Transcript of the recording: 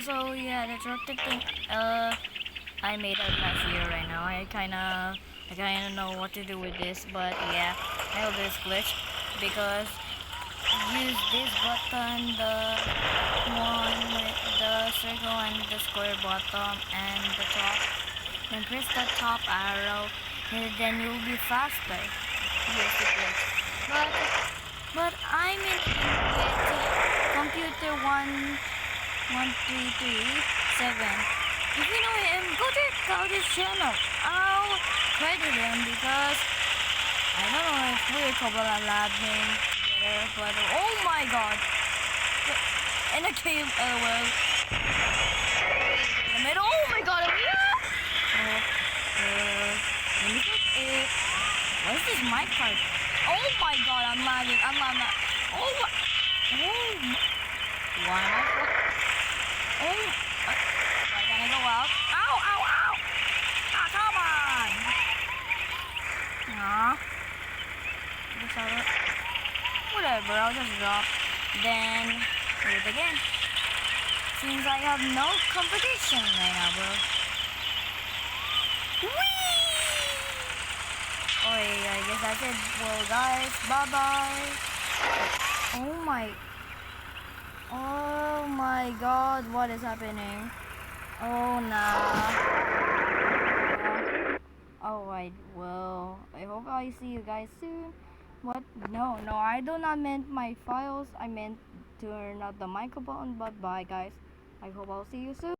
So yeah, that's what the thing. I made a mess here right now. I kinda know what to do with this, but yeah, I will this glitch because use this button, the one with the circle and the square bottom and the top. Then press the top arrow, and then you'll be faster. Use the glitch. But I'm in with computer 11337. If you know him, go check out his channel. I'll credit him because I don't know if we're collabing together, but oh my god! In a cave, well, in the middle. Oh my god! Yeah! Let me check it. What is this mic card? Oh my god! I'm lagging. I'm lagging. Oh my! Oh my! Why am I? Oh! Why can't I go out? Ow! Ow! Ow! Ah! Come on! Nah. Just have it. Whatever. I'll just drop. Then do it again. Seems I have no competition right now, bro. Whee! Oh yeah, I guess that's it. Well, guys, bye bye. Oh my. Oh my god, what is happening? Oh nah. Alright, well, I hope I see you guys soon. What? No, I do not meant my files. I meant turn out the microphone, but bye guys. I hope I'll see you soon.